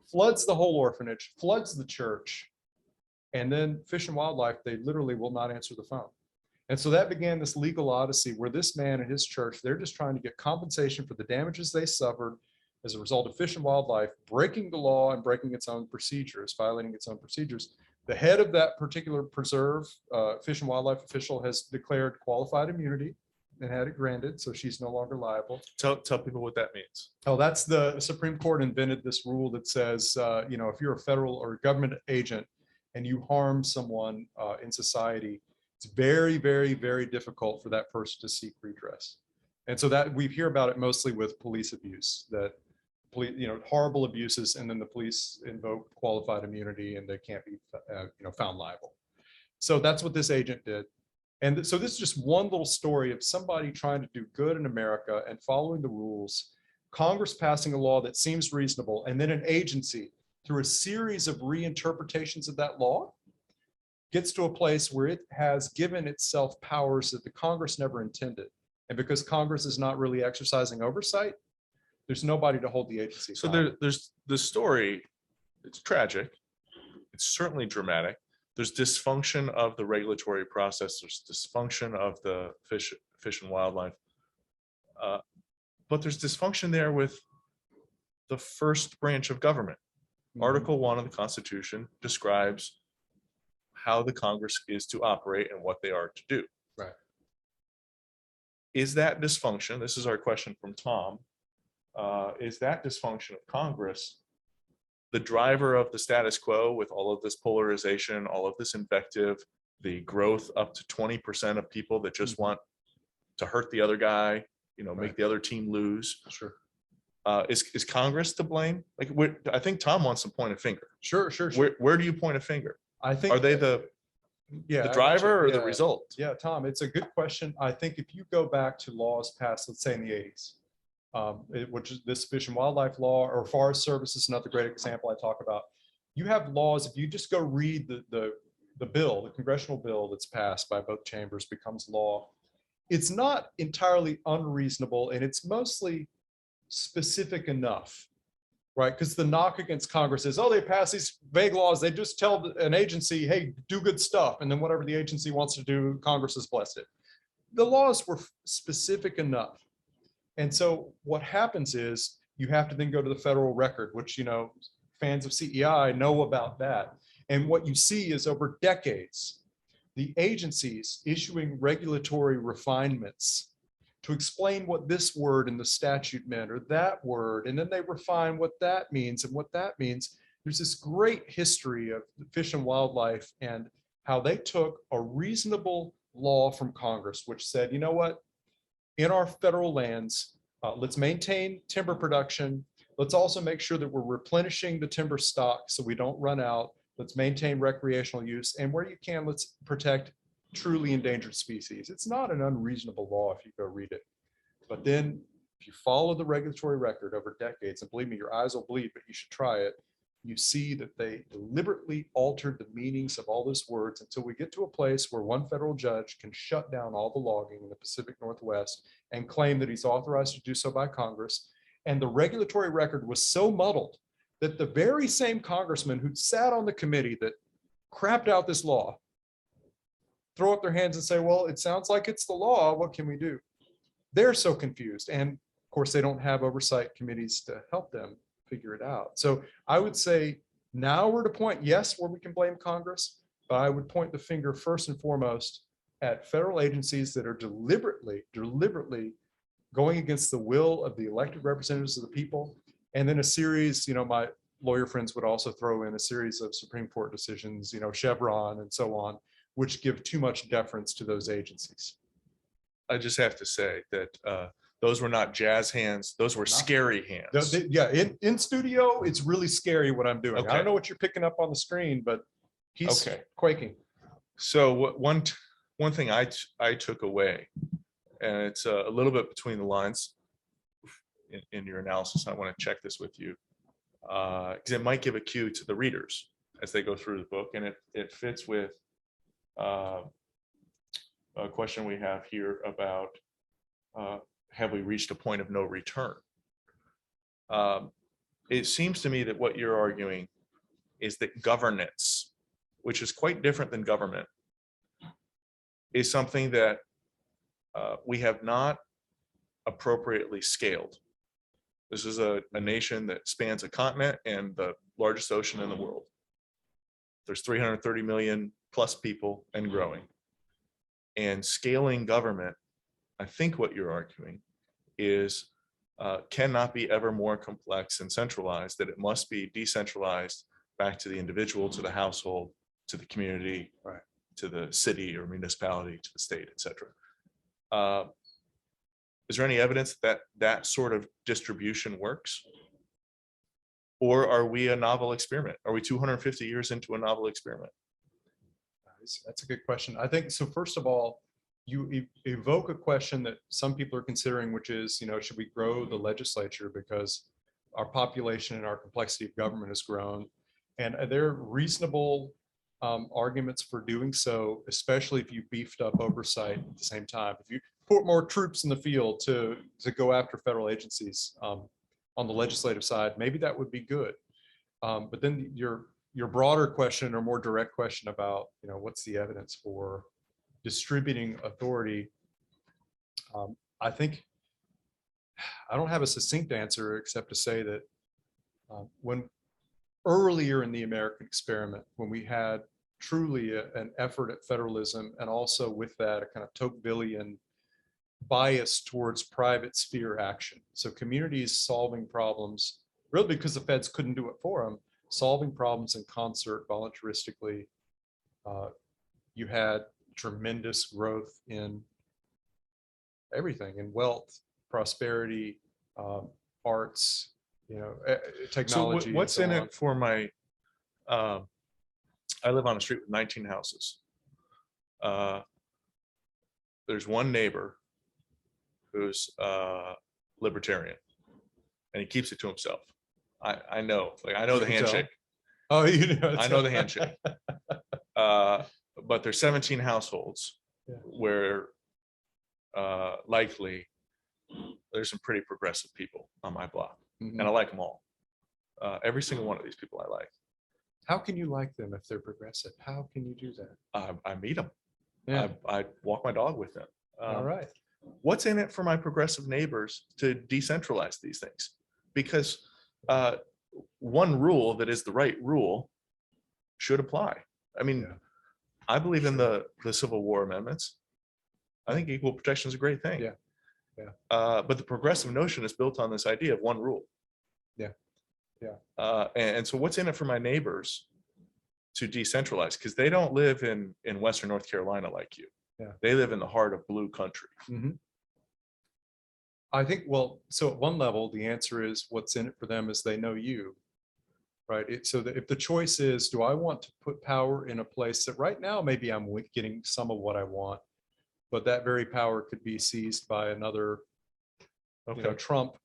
floods the whole orphanage, floods the church, and then Fish and Wildlife, they literally will not answer the phone. And so that began this legal odyssey where this man and his church, they're just trying to get compensation for the damages they suffered as a result of Fish and Wildlife breaking the law and breaking its own procedures, violating its own procedures. The head of that particular preserve, Fish and Wildlife official, has declared qualified immunity and had it granted, so she's no longer liable. Tell people what that means. Oh, that's the Supreme Court invented this rule that says, if you're a federal or government agent and you harm someone in society, it's very, very, very difficult for that person to seek redress. And so that we hear about it mostly with police abuse, that horrible abuses, and then the police invoke qualified immunity and they can't be found liable. So that's what this agent did. And so this is just one little story of somebody trying to do good in America and following the rules, Congress passing a law that seems reasonable, and then an agency, through a series of reinterpretations of that law, gets to a place where it has given itself powers that the Congress never intended. And because Congress is not really exercising oversight, there's nobody to hold the agency. So there's the story. It's tragic. It's certainly dramatic. There's dysfunction of the regulatory process. There's dysfunction of the fish and wildlife. But there's dysfunction there with the first branch of government. Article 1 of the Constitution describes how the Congress is to operate and what they are to do. Right. Is that dysfunction? This is our question from Tom. Is that dysfunction of Congress the driver of the status quo, with all of this polarization, all of this invective, the growth up to 20% of people that just want to hurt the other guy, make the other team lose? Sure. Is Congress to blame? I think Tom wants to point a finger. Sure. Where do you point a finger? I think, are they the driver or the result? Yeah, Tom, it's a good question. I think if you go back to laws passed, let's say in the 80s, which is this Fish and Wildlife law, or Forest Service is another great example I talk about. You have laws, if you just go read the bill, the congressional bill that's passed by both chambers becomes law, it's not entirely unreasonable, and it's mostly specific enough, right? Because the knock against Congress is, oh, they pass these vague laws, they just tell an agency, hey, do good stuff, and then whatever the agency wants to do, Congress has blessed it. The laws were specific enough. And so what happens is you have to then go to the federal record, which, fans of CEI know about that. And what you see is over decades, the agencies issuing regulatory refinements to explain what this word in the statute meant, or that word, and then they refine what that means and what that means. There's this great history of Fish and Wildlife and how they took a reasonable law from Congress, which said, you know what? In our federal lands, let's maintain timber production. Let's also make sure that we're replenishing the timber stock so we don't run out. Let's maintain recreational use. And where you can, let's protect truly endangered species. It's not an unreasonable law if you go read it. But then if you follow the regulatory record over decades, and believe me, your eyes will bleed, but you should try it, you see that they deliberately altered the meanings of all those words until we get to a place where one federal judge can shut down all the logging in the Pacific Northwest and claim that he's authorized to do so by Congress. And the regulatory record was so muddled that the very same congressman who sat on the committee that crapped out this law throw up their hands and say, well, it sounds like it's the law. What can we do? They're so confused. And of course, they don't have oversight committees to help them figure it out. So I would say now we're at a point, yes, where we can blame Congress, but I would point the finger first and foremost at federal agencies that are deliberately going against the will of the elected representatives of the people. And then a series, my lawyer friends would also throw in a series of Supreme Court decisions, Chevron and so on, which give too much deference to those agencies. I just have to say that those were not jazz hands. Those were scary hands. In studio, it's really scary what I'm doing. Okay. I don't know what you're picking up on the screen, but he's quaking. So one thing I took away, and it's a little bit between the lines in your analysis. I want to check this with you because it might give a cue to the readers as they go through the book, and it fits with a question we have here about have we reached a point of no return? It seems to me that what you're arguing is that governance, which is quite different than government, is something that we have not appropriately scaled. This is a nation that spans a continent and the largest ocean in the world. There's 330 million plus people and growing. And scaling government, I think what you're arguing is cannot be ever more complex and centralized, that it must be decentralized back to the individual, to the household, to the community, Right, to the city or municipality, to the state, et cetera. Is there any evidence that that sort of distribution works? Or are we a novel experiment? Are we 250 years into a novel experiment? that's a good question. I think so. First of all, you evoke a question that some people are considering, which is, should we grow the legislature because our population and our complexity of government has grown? And there are reasonable arguments for doing so, especially if you beefed up oversight at the same time. If you put more troops in the field to go after federal agencies on the legislative side, maybe that would be good. But then your broader question or more direct question about, what's the evidence for distributing authority? I think I don't have a succinct answer except to say that when earlier in the American experiment, when we had truly an effort at federalism, and also with that a kind of Tocquevillian bias towards private sphere action. So communities solving problems, really because the feds couldn't do it for them, solving problems in concert voluntaristically. You had tremendous growth in everything, in wealth, prosperity, arts, technology. So what's in it for my, I live on a street with 19 houses. There's one neighbor who's libertarian, and he keeps it to himself. I know the handshake. Oh, I know the handshake. But there's 17 households where likely there's some pretty progressive people on my block, and I like them all. Every single one of these people I like. How can you like them if they're progressive? How can you do that? I meet them. Yeah. I walk my dog with them. All right. What's in it for my progressive neighbors to decentralize these things? Because one rule that is the right rule should apply. I mean, I believe in the Civil War amendments. I think equal protection is a great thing. But the progressive notion is built on this idea of one rule. And so what's in it for my neighbors to decentralize? Because they don't live in Western North Carolina like you. They live in the heart of blue country. I think, so at one level, the answer is what's in it for them is they know you, right? So that if the choice is, do I want to put power in a place that right now, maybe I'm getting some of what I want, but that very power could be seized by another, Trump.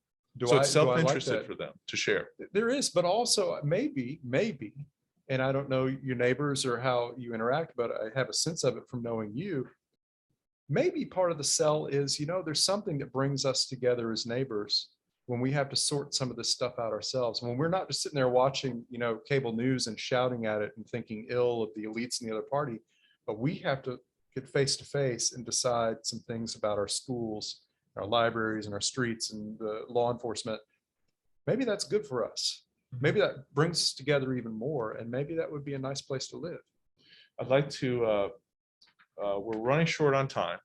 So it's self-interested for them to share. There is, but also maybe, and I don't know your neighbors or how you interact, but I have a sense of it from knowing you. Maybe part of the sell is, there's something that brings us together as neighbors when we have to sort some of this stuff out ourselves. When we're not just sitting there watching, cable news and shouting at it and thinking ill of the elites in the other party, but we have to get face to face and decide some things about our schools, our libraries and our streets and the law enforcement. Maybe that's good for us. Maybe that brings us together even more. And maybe that would be a nice place to live. I'd like to, we're running short on time,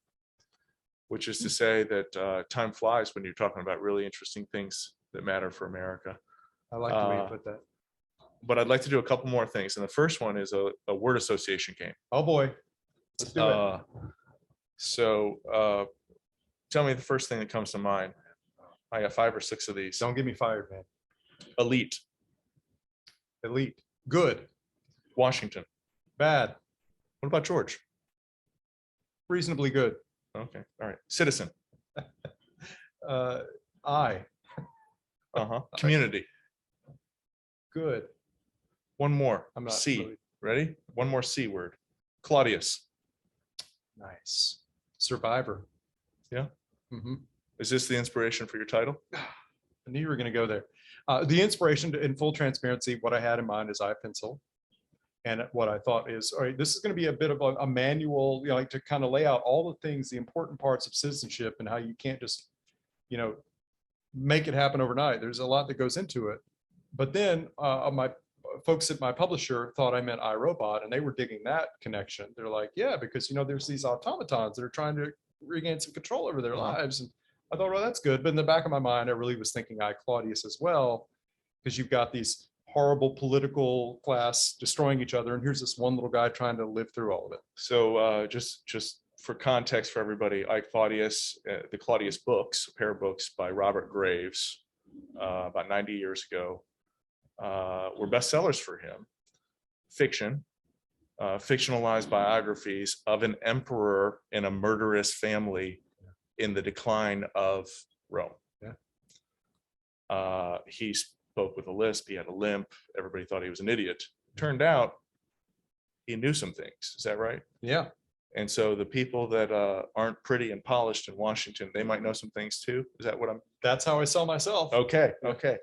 which is to say that time flies when you're talking about really interesting things that matter for America. I like the way you put that. But I'd like to do a couple more things. And the first one is a word association game. Oh boy, let's do it. So tell me the first thing that comes to mind. I got 5 or 6 of these. Don't get me fired, man. Elite. Elite. Good. Washington. Bad. What about George? Reasonably good. Okay. All right. Citizen. I. Community. Good. One more. I'm not C. really... Ready? One more C word. Claudius. Nice. Survivor. Yeah. Is this the inspiration for your title? I knew you were going to go there. The inspiration, in full transparency, what I had in mind is iPencil. And what I thought is, all right, this is going to be a bit of a manual, like to kind of lay out all the things, the important parts of citizenship and how you can't just, make it happen overnight. There's a lot that goes into it. But then my folks at my publisher thought I meant iRobot, and they were digging that connection. They're like, yeah, because there's these automatons that are trying to regain some control over their lives. And I thought, well, that's good. But in the back of my mind, I really was thinking I Claudius as well, because you've got these horrible political class destroying each other, and here's this one little guy trying to live through all of it. So just for context for everybody, I Claudius, the Claudius books, a pair of books by Robert Graves about 90 years ago, were bestsellers for him. Fiction, fictionalized biographies of an emperor in a murderous family in the decline of Rome. Yeah. He spoke with a lisp, he had a limp, everybody thought he was an idiot. Turned out he knew some things. Is that right? Yeah. And so the people that aren't pretty and polished in Washington, they might know some things too. Is that what I'm? That's how I sell myself. Okay. Okay.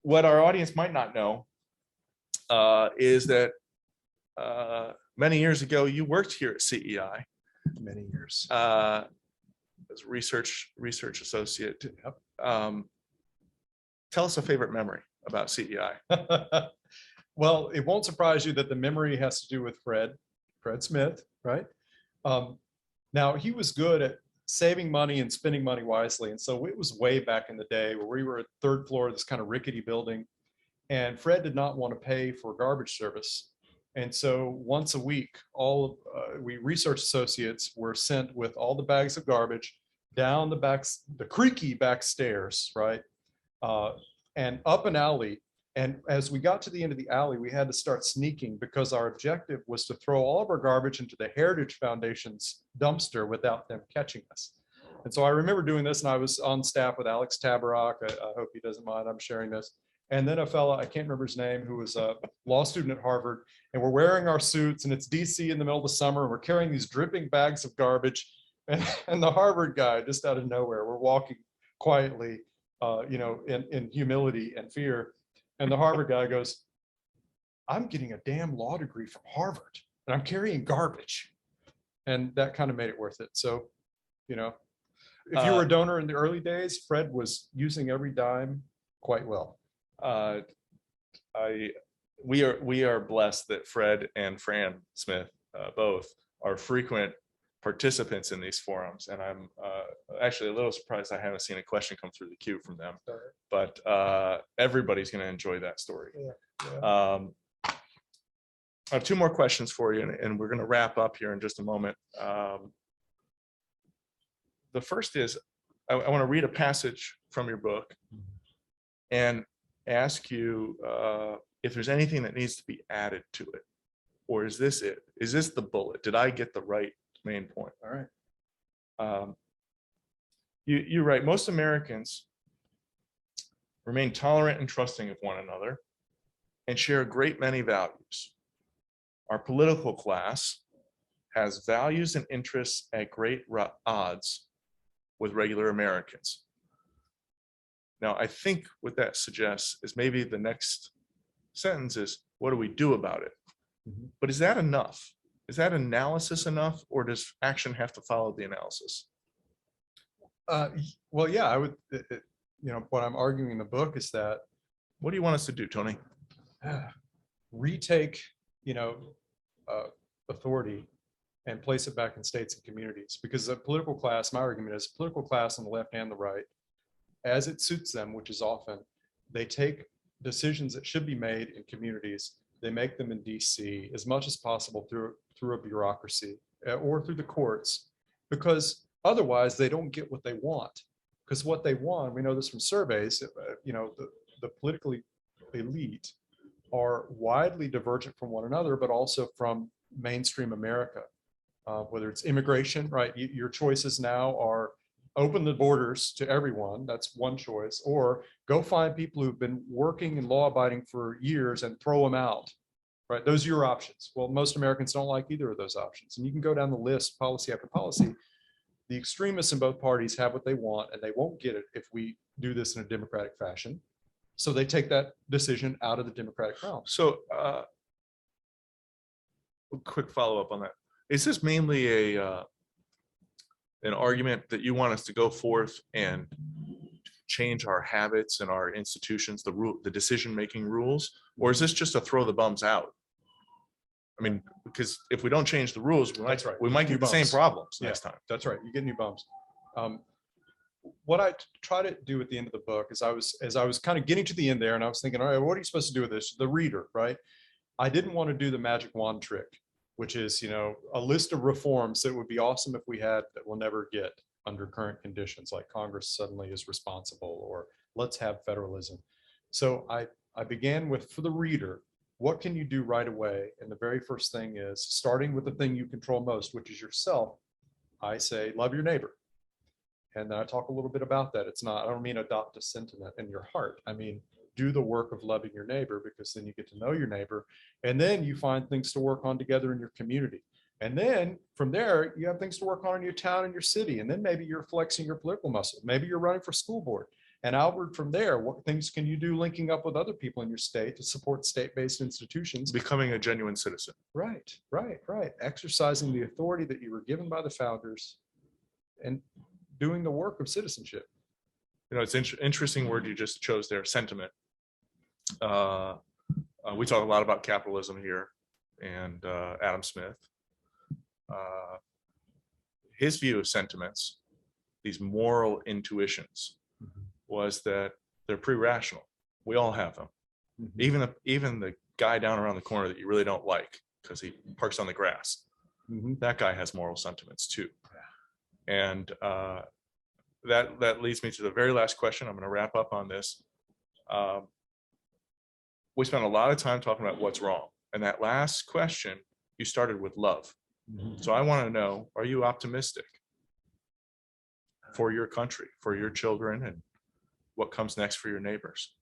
What our audience might not know is that many years ago, you worked here at CEI. Many years. As a research associate. Yep. Tell us a favorite memory about CEI. Well, it won't surprise you that the memory has to do with Fred Smith, right? Now, he was good at saving money and spending money wisely. And so it was way back in the day where we were at the third floor of this kind of rickety building, and Fred did not want to pay for garbage service. And so once a week, we research associates were sent with all the bags of garbage down the creaky back stairs, right? And up an alley. And as we got to the end of the alley, we had to start sneaking because our objective was to throw all of our garbage into the Heritage Foundation's dumpster without them catching us. And so I remember doing this, and I was on staff with Alex Tabarrok. I hope he doesn't mind I'm sharing this. And then a fella, I can't remember his name, who was a law student at Harvard, and we're wearing our suits, and it's DC in the middle of the summer, and we're carrying these dripping bags of garbage. And the Harvard guy, just out of nowhere, we're walking quietly, in humility and fear. And the Harvard guy goes, I'm getting a damn law degree from Harvard, and I'm carrying garbage. And that kind of made it worth it. So, if you were a donor in the early days, Fred was using every dime quite well. We are blessed that Fred and Fran Smith both are frequent participants in these forums, and I'm actually a little surprised I haven't seen a question come through the queue from them. But everybody's going to enjoy that story. Yeah. I have two more questions for you, and we're going to wrap up here in just a moment. The first is, I want to read a passage from your book and ask you if there's anything that needs to be added to it, or is this it? Is this the bullet? Did I get the right main point? All right. You write, most Americans remain tolerant and trusting of one another and share a great many values. Our political class has values and interests at great odds with regular Americans. Now, I think what that suggests is maybe the next sentence is, what do we do about it? Mm-hmm. But is that enough? Is that analysis enough, or does action have to follow the analysis? Well, yeah, I would, what I'm arguing in the book is that. What do you want us to do, Tony? Retake, authority and place it back in states and communities, because the political class, my argument is political class on the left and the right, as it suits them, which is often, they take decisions that should be made in communities, they make them in DC as much as possible through a bureaucracy or through the courts, because otherwise they don't get what they want. Because what they want, we know this from surveys, the political elite are widely divergent from one another, but also from mainstream America. Whether it's immigration, right? Your choices now are open the borders to everyone. That's one choice. Or go find people who've been working and law abiding for years and throw them out, right? Those are your options. Well, most Americans don't like either of those options. And you can go down the list, policy after policy. The extremists in both parties have what they want, and they won't get it if we do this in a democratic fashion. So they take that decision out of the democratic realm. So a quick follow-up on that. Is this mainly an argument that you want us to go forth and change our habits and our institutions, the decision-making rules? Or is this just a throw the bums out? I mean, because if we don't change the rules, That's right. we might New get the same bums. problems Yeah. next time. That's right. You get new bumps. What I try to do at the end of the book is as I was kind of getting to the end there, and I was thinking, all right, what are you supposed to do with this? The reader, right? I didn't want to do the magic wand trick, which is, a list of reforms that would be awesome if we had that we'll never get under current conditions, like Congress suddenly is responsible, or let's have federalism. So I began with, for the reader, what can you do right away? And the very first thing is, starting with the thing you control most, which is yourself. I say, love your neighbor. And then I talk a little bit about that. I don't mean adopt a sentiment in your heart. I mean, do the work of loving your neighbor, because then you get to know your neighbor. And then you find things to work on together in your community. And then from there, you have things to work on in your town and your city. And then maybe you're flexing your political muscle. Maybe you're running for school board. And outward from there, what things can you do linking up with other people in your state to support state-based institutions? Becoming a genuine citizen. Right. Exercising the authority that you were given by the founders and doing the work of citizenship. It's interesting word you just chose there, sentiment. We talk a lot about capitalism here, and Adam Smith. His view of sentiments, these moral intuitions, was that they're pre-rational. We all have them. Even the guy down around the corner that you really don't like because he parks on the grass, that guy has moral sentiments too. And that leads me to the very last question. I'm going to wrap up on this. We spent a lot of time talking about what's wrong, and that last question, you started with love. So I want to know, are you optimistic for your country, for your children, and what comes next for your neighbors?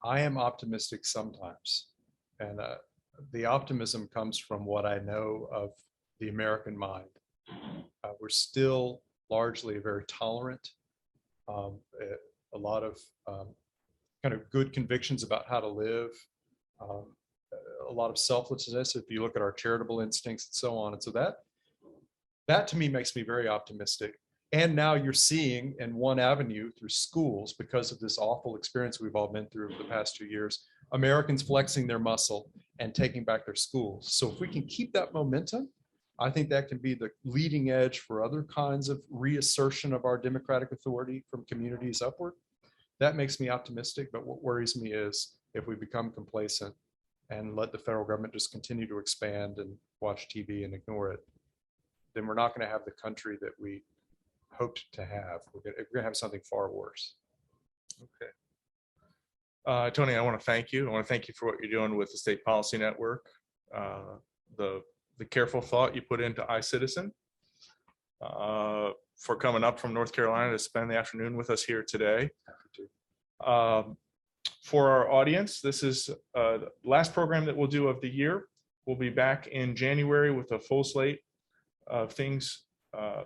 I am optimistic sometimes. And the optimism comes from what I know of the American mind. We're still largely very tolerant, a lot of kind of good convictions about how to live, a lot of selflessness if you look at our charitable instincts and so on. And so that to me makes me very optimistic. And now you're seeing in one avenue through schools, because of this awful experience we've all been through over the past 2 years, Americans flexing their muscle and taking back their schools. So if we can keep that momentum, I think that can be the leading edge for other kinds of reassertion of our democratic authority from communities upward. That makes me optimistic, but what worries me is if we become complacent and let the federal government just continue to expand and watch TV and ignore it, then we're not going to have the country that we hoped to have. We're going to have something far worse. Okay. Tony, I want to thank you. I want to thank you for what you're doing with the State Policy Network, the careful thought you put into iCitizen, for coming up from North Carolina to spend the afternoon with us here today. For our audience, this is the last program that we'll do of the year. We'll be back in January with a full slate of things,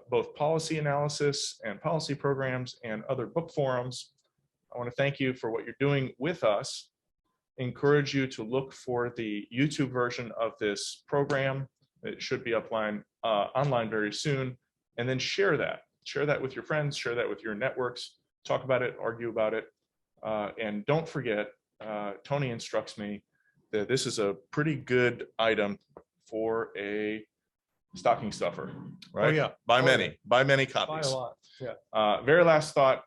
both policy analysis and policy programs and other book forums. I want to thank you for what you're doing with us. Encourage you to look for the YouTube version of this program. It should be online very soon. And then share that with your friends, share that with your networks, talk about it, argue about it. And don't forget, Tony instructs me that this is a pretty good item for a stocking stuffer, right? Oh, yeah. Buy many Buy copies. a lot. Yeah. Very last thought,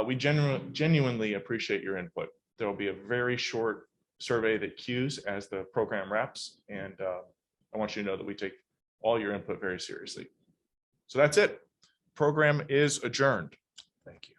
we genuinely appreciate your input. There will be a very short survey that queues as the program wraps. And I want you to know that we take all your input very seriously. So that's it. Program is adjourned. Thank you.